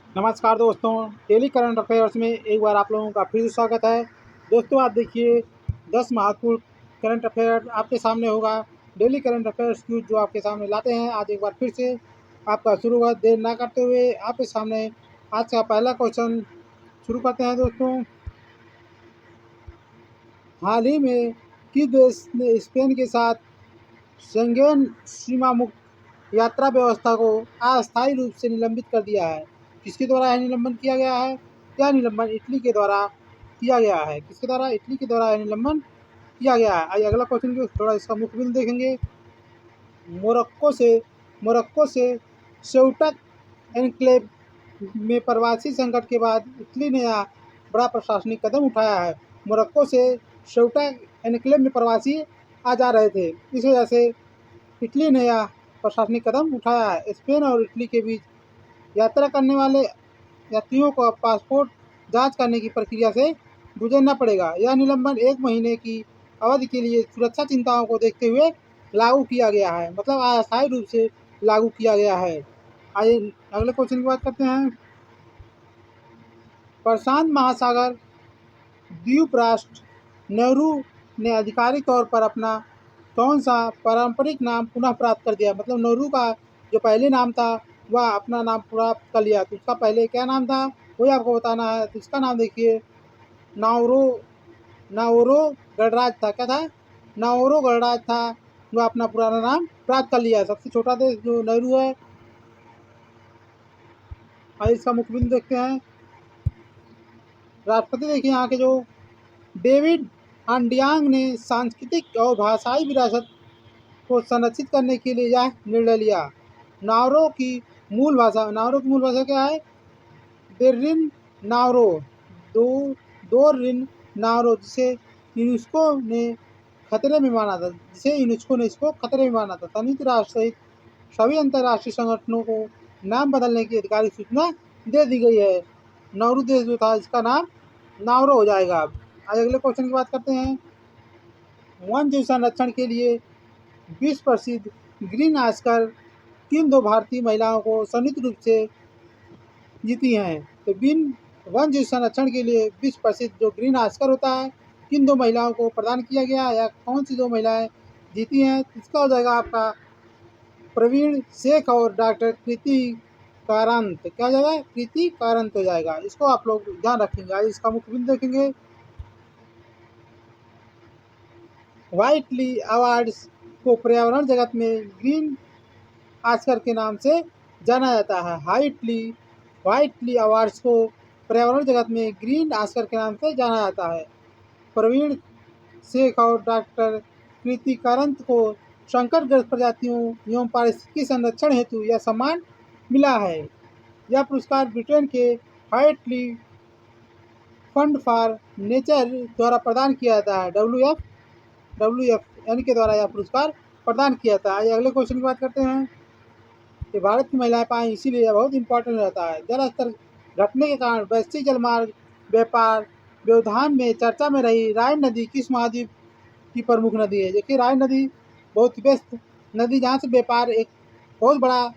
नमस्कार दोस्तों, daily current affairs में एक बार आप लोगों का फिर से स्वागत है। दोस्तों आप देखिए 10 महत्वपूर्ण करंट अफेयर आपके सामने होगा। डेली करंट अफेयर्स क्यूज जो आपके सामने लाते हैं, आज एक बार फिर से आपका शुरुआत देर ना करते हुए आपके सामने आज का पहला क्वेश्चन शुरू करते हैं। दोस्तों, हाल ही में किस देश ने स्पेन के साथ शेंगेन सीमा मुक्त यात्रा व्यवस्था को अस्थायी रूप से निलंबित कर दिया है? किसके द्वारा यह निलंबन किया गया है? यह निलंबन इटली के द्वारा किया गया है। किसके द्वारा? इटली के द्वारा यह निलंबन किया गया है। आइए अगला क्वेश्चन की थोड़ा इसका मुख्य बिंदु देखेंगे। मोरक्को से मोरक्को से सेउटा एन्क्लेव में प्रवासी संकट के बाद इटली ने यह बड़ा प्रशासनिक कदम उठाया है। मोरक्को से सेउटा एन्क्लेव में प्रवासी आ जा रहे थे, इस वजह से इटली ने यह प्रशासनिक कदम उठाया है। स्पेन और इटली के बीच यात्रा करने वाले यात्रियों को अब पासपोर्ट जांच करने की प्रक्रिया से गुजरना पड़ेगा। यह निलंबन 1 महीने की अवधि के लिए सुरक्षा चिंताओं को देखते हुए लागू किया गया है, मतलब अस्थायी रूप से लागू किया गया है। आइए अगले क्वेश्चन की बात करते हैं। प्रशांत महासागर द्वीप राष्ट्र नेहरू ने आधिकारिक तौर पर अपना कौन सा पारंपरिक नाम पुनः प्राप्त कर दिया? मतलब नेहरू का जो पहले नाम था वह अपना नाम प्राप्त कर लिया, तो उसका पहले क्या नाम था वही आपको बताना है। तो इसका नाम देखिए नाउरो नाउरो गणराज था। क्या था? नाउरो गणराज था। वह अपना पुराना नाम प्राप्त कर लिया। सबसे छोटा देश जो नेहरू है। और इसका मुख्य बिंदु देखते हैं। राष्ट्रपति देखिए यहाँ के जो डेविड आंडियांग ने सांस्कृतिक और भाषाई विरासत को संरक्षित करने के लिए यह निर्णय लिया। नावरो की मूल भाषा क्या है? बेर्रिन नावरो, दो दोर्रिन नावरो, जिसे यूनेस्को ने इसको खतरे में माना था। संयुक्त राष्ट्र सहित सभी अंतर्राष्ट्रीय संगठनों को नाम बदलने की आधिकारिक सूचना दे दी गई है। नाउरू देश जो था इसका नाम नावरो हो जाएगा। आज अगले क्वेश्चन की बात करते हैं। वन जीव संरक्षण के लिए विश्व प्रसिद्ध ग्रीन ऑस्कर किन 2 भारतीय महिलाओं को संयुक्त रूप से जीती हैं? तो वन जीव संरक्षण के लिए विश्व प्रसिद्ध जो ग्रीन ऑस्कर होता है, किन 2 महिलाओं को प्रदान किया गया या कौन सी 2 महिलाएं जीती हैं? इसका हो जाएगा आपका प्रवीण शेख और डॉक्टर कृति कारांत। क्या हो जाएगा? कृति कारांत हो जाएगा। इसको आप लोग ध्यान रखेंगे। आज इसका मुख्य बिंदु देखेंगे। व्हाइटली अवार्ड्स को पर्यावरण जगत में ग्रीन ऑस्कर के नाम से जाना जाता है। व्हाइटली अवार्ड्स को पर्यावरण जगत में ग्रीन ऑस्कर के नाम से जाना जाता है। प्रवीण शेख और डॉक्टर कृति कांत को संकटग्रस्त प्रजातियों एवं पारिस्थितिकी संरक्षण हेतु यह सम्मान मिला है। यह पुरस्कार ब्रिटेन के व्हाइटली फंड फॉर नेचर द्वारा प्रदान किया जाता है। WFN के द्वारा यह पुरस्कार प्रदान किया जाता है। अगले क्वेश्चन की बात करते हैं कि भारत की महिलाएं पाएं, इसीलिए यह बहुत इंपॉर्टेंट रहता है। जल स्तर घटने के कारण वैश्विक जलमार्ग व्यापार व्यवधान में चर्चा में रही राइन नदी किस महाद्वीप की प्रमुख नदी है? देखिए राइन नदी बहुत व्यस्त नदी, जहाँ से व्यापार एक बहुत बड़ा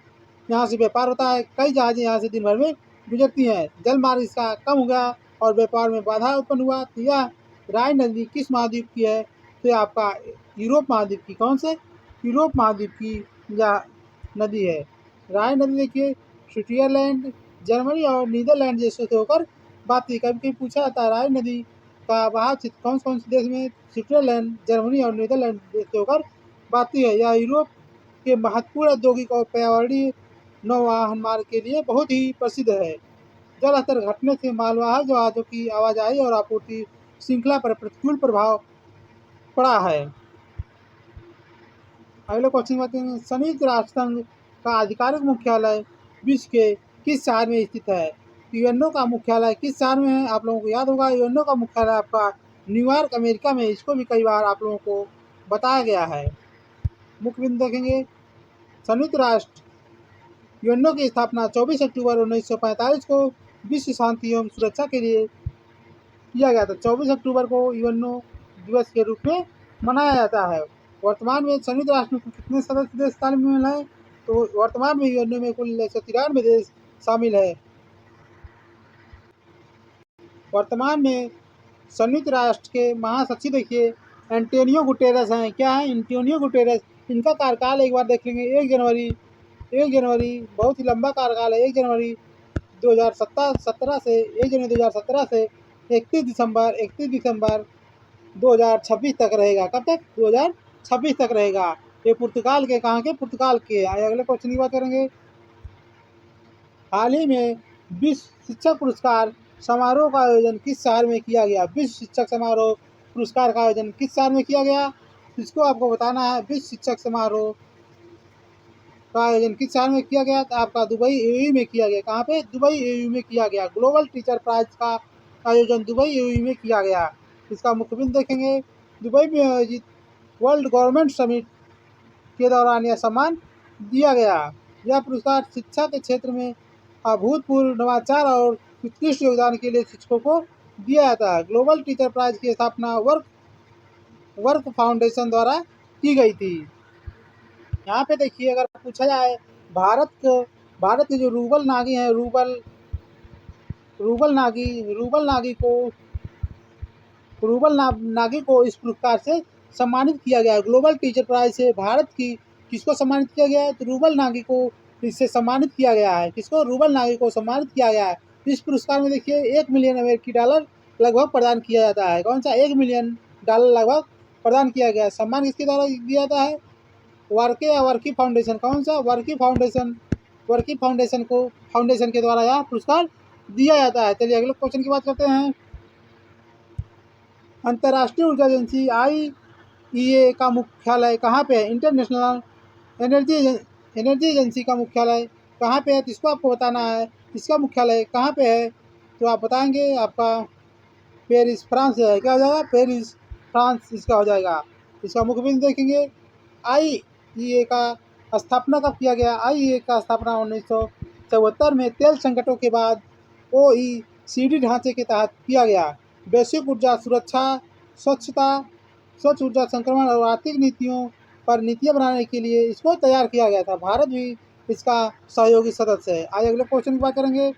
यहाँ से व्यापार होता है। कई जहाजें यहाँ से दिन भर में गुजरती हैं। जल मार्ग इसका कम हो गया और व्यापार में बाधा उत्पन्न हुआ। तो यह राइन नदी किस महाद्वीप की है? तो आपका यूरोप महाद्वीप की। कौन से? यूरोप महाद्वीप की यह नदी है। राइन नदी देखिए स्विट्जरलैंड, जर्मनी और नीदरलैंड देशों से होकर बहती है। कभी कभी पूछा जाता है राइन नदी का बहाव कौन कौन से देश में? स्विट्जरलैंड, जर्मनी और नीदरलैंड देश से होकर बहती है। यह यूरोप के महत्वपूर्ण औद्योगिक और पर्यावरणीय नौवहन मार्ग के लिए बहुत ही प्रसिद्ध है। जल स्तर घटने से मालवाहक जहाजों की आवाजाही और आपूर्ति श्रृंखला पर प्रतिकूल प्रभाव पड़ा है। अगले क्वेश्चन बताएंगे। संयुक्त राष्ट्र संघ का आधिकारिक मुख्यालय विश्व के किस शहर में स्थित है? यूएनओ का मुख्यालय किस शहर में है? आप लोगों को याद होगा यूएनओ का मुख्यालय आपका न्यूयॉर्क अमेरिका में। इसको भी कई बार आप लोगों को बताया गया है। मुख्य बिंदु देखेंगे। संयुक्त राष्ट्र यूएनओ की स्थापना 24 अक्टूबर 1945 को विश्व शांति एवं सुरक्षा के लिए किया गया था। 24 अक्टूबर को यूएनओ दिवस के रूप में मनाया जाता है। वर्तमान में संयुक्त राष्ट्र में कितने सदस्य देश शामिल हैं? तो वर्तमान में यूएनओ में कुल 193 देश शामिल है। वर्तमान में संयुक्त राष्ट्र के महासचिव देखिए एंटोनियो गुटेरेस हैं। क्या है एंटोनियो गुटेरेस? इनका कार्यकाल एक बार देख लेंगे। 1 जनवरी बहुत ही लंबा कार्यकाल है। 1 जनवरी 2017 से 1 जनवरी 2017 से 31 दिसंबर 2026 तक रहेगा। कब तक? 2026 तक रहेगा। ये पुर्तगाल के, कहाँ के? पुर्तगाल के। आइए अगले क्वेश्चन की बात करेंगे। हाल ही में विश्व शिक्षक पुरस्कार समारोह का आयोजन किस शहर में किया गया? विश्व शिक्षक समारोह पुरस्कार का आयोजन किस शहर में किया गया? इसको आपको बताना है। विश्व शिक्षक समारोह का आयोजन किस शहर में किया गया? तो आपका दुबई यूएई में किया गया। कहाँ पे? दुबई यूएई में किया गया। ग्लोबल टीचर प्राइज का आयोजन दुबई यूएई में किया गया। इसका मुख्य बिंदु देखेंगे। दुबई में आयोजित वर्ल्ड गवर्नमेंट समिट के दौरान यह सम्मान दिया गया। यह पुरस्कार शिक्षा के क्षेत्र में अभूतपूर्व नवाचार और उत्कृष्ट योगदान के लिए शिक्षकों को दिया जाता है। ग्लोबल टीचर प्राइज की स्थापना वर्क फाउंडेशन द्वारा की गई थी। यहाँ पे देखिए, अगर पूछा जाए भारत के जो रूबल नागी हैं, नागी को इस पुरस्कार से सम्मानित किया गया है। ग्लोबल टीचर प्राइज से भारत की किसको सम्मानित किया गया है? तो रूबल नागी को इससे सम्मानित किया गया है। किसको? रूबल नागी को सम्मानित किया गया है। इस पुरस्कार में देखिए 1 मिलियन अमेरिकी डॉलर लगभग प्रदान किया जाता है। कौन सा? 1 मिलियन डॉलर लगभग प्रदान किया गया है। सम्मान किसके द्वारा दिया जाता है? वर्की फाउंडेशन। कौन सा? वर्की फाउंडेशन के द्वारा यह पुरस्कार दिया जाता है। चलिए अगले क्वेश्चन की बात करते हैं। अंतर्राष्ट्रीय ऊर्जा एजेंसी IEA का मुख्यालय कहाँ पे है? इंटरनेशनल एनर्जी एजेंसी का मुख्यालय कहाँ पे है? तो इसको आपको बताना है। इसका मुख्यालय कहाँ पे है? तो आप बताएंगे आपका पेरिस, फ्रांस है। क्या हो जाएगा? पेरिस, फ्रांस इसका हो जाएगा। इसका मुख्य बिंदु देखेंगे। IEA का स्थापना कब किया गया? IEA का स्थापना 1974 में तेल संकटों के बाद OECD ढांचे के तहत किया गया। वैश्विक ऊर्जा सुरक्षा, स्वच्छ ऊर्जा संक्रमण और आर्थिक नीतियों पर नीतियां बनाने के लिए इसको तैयार किया गया था। भारत भी इसका सहयोगी सदस्य है। आज अगले क्वेश्चन की बात करेंगे।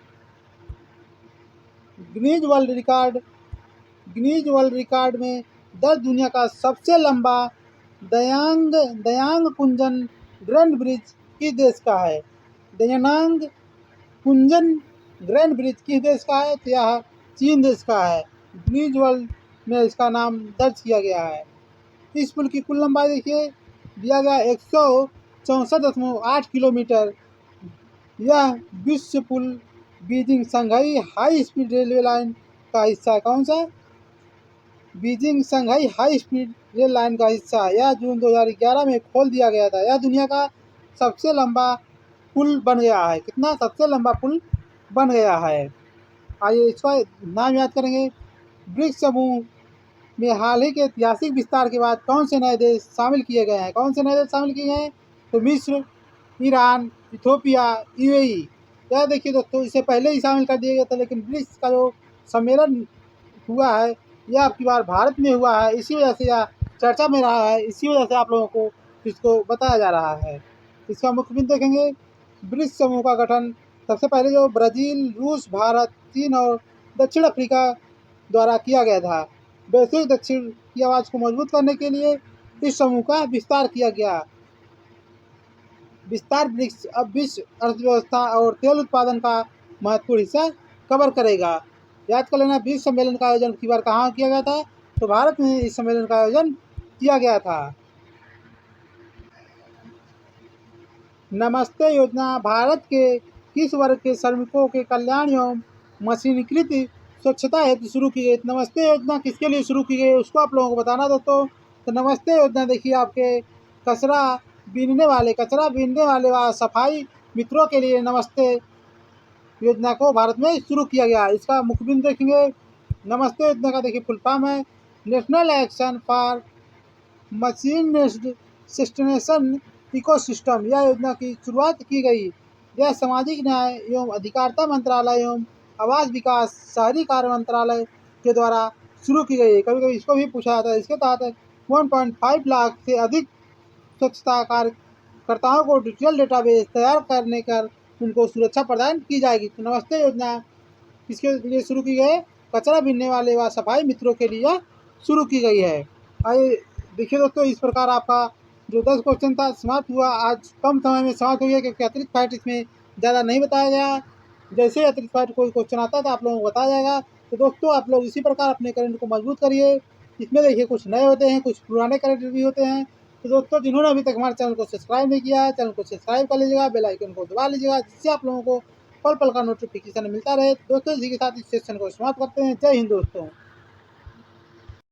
गिनीज वर्ल्ड रिकॉर्ड में दर्ज दुनिया का सबसे लंबा दयांग कुंजन ग्रैंड ब्रिज किस देश का है? दयांग कुंजन ग्रैंड ब्रिज किस देश का है? तो यह चीन देश का है। गिनीज वर्ल्ड में इसका नाम दर्ज किया गया है। इस पुल की कुल लंबाई देखिए दिया गया 164.8 किलोमीटर। यह विश्व पुल Beijing Shanghai high speed railway line का हिस्सा है। कौन सा? Beijing Shanghai high speed rail line का हिस्सा है। यह जून 2011 में खोल दिया गया था। यह दुनिया का सबसे लंबा पुल बन गया है। कितना? सबसे लंबा पुल बन गया है। आइए इसका नाम याद करेंगे। ब्रिक्स समूह में हाल ही के ऐतिहासिक विस्तार के बाद कौन से नए देश शामिल किए गए हैं? कौन से नए देश शामिल किए गए हैं? तो मिस्र, ईरान, इथोपिया, यूएई। यह देखिए दोस्तों, इससे पहले ही शामिल कर दिया गया था, लेकिन ब्रिक्स का जो सम्मेलन हुआ है यह आपकी बार भारत में हुआ है। इसी वजह से यह चर्चा में रहा है। इसी वजह से आप लोगों को इसको बताया जा रहा है। इसका मुख्य बिंदु देखेंगे। ब्रिक्स समूह का गठन सबसे पहले जो ब्राज़ील, रूस, भारत, चीन और दक्षिण अफ्रीका द्वारा किया गया था। वैश्विक दक्षिण की आवाज़ को मजबूत करने के लिए इस समूह का विस्तार किया गया। विस्तार ब्रिक्स अब विश्व अर्थव्यवस्था और तेल उत्पादन का महत्वपूर्ण हिस्सा कवर करेगा। याद कर लेना, ब्रिक्स सम्मेलन का आयोजन की बार कहाँ किया गया था? तो भारत में इस सम्मेलन का आयोजन किया गया था। नमस्ते योजना भारत के किस वर्ग के श्रमिकों के कल्याण एवं मशीनीकृत स्वच्छता हेतु शुरू की गई? नमस्ते योजना किसके लिए शुरू की गई उसको आप लोगों को बताना दोस्तों। तो नमस्ते योजना देखिए आपके कचरा बीनने वाले व सफाई मित्रों के लिए नमस्ते योजना को भारत में शुरू किया गया। इसका मुख्य बिंदु देखेंगे। नमस्ते योजना का देखिए फुल फॉर्म है नेशनल एक्शन फॉर मशीनिज्ड सस्टेनेशन इकोसिस्टम। यह योजना की शुरुआत की गई। यह सामाजिक न्याय एवं अधिकारिता मंत्रालय एवं आवास विकास शहरी कार्य मंत्रालय के द्वारा शुरू की गई है। कभी कभी इसको भी पूछा जाता है। इसके तहत 1.5 लाख से अधिक स्वच्छता कार्यकर्ताओं को डिजिटल डेटाबेस तैयार करने कर उनको सुरक्षा प्रदान की जाएगी। तो नमस्ते योजना किसके लिए शुरू की गई? कचरा बीनने वाले व सफाई मित्रों के लिए शुरू की गई है। आइए देखिए दोस्तों, इस प्रकार आपका जो 10 क्वेश्चन था समाप्त हुआ। आज कम समय में समाप्त हो गया क्योंकि अतिरिक्त पार्ट इसमें ज़्यादा नहीं बताया गया। जैसे ही अतिरिक्त पार्ट कोई क्वेश्चन आता है तो आप लोगों को बताया जाएगा। तो दोस्तों, आप लोग इसी प्रकार अपने करंट को मजबूत करिए। इसमें देखिए कुछ नए होते हैं, कुछ पुराने करंट भी होते हैं। तो दोस्तों, जिन्होंने अभी तक हमारे चैनल को सब्सक्राइब नहीं किया है, चैनल को सब्सक्राइब कर लीजिएगा, बेल आइकन को दबा लीजिएगा, जिससे आप लोगों को पल पल का नोटिफिकेशन मिलता रहे। दोस्तों, इसी के साथ इस सेशन को समाप्त करते हैं। जय हिंद दोस्तों।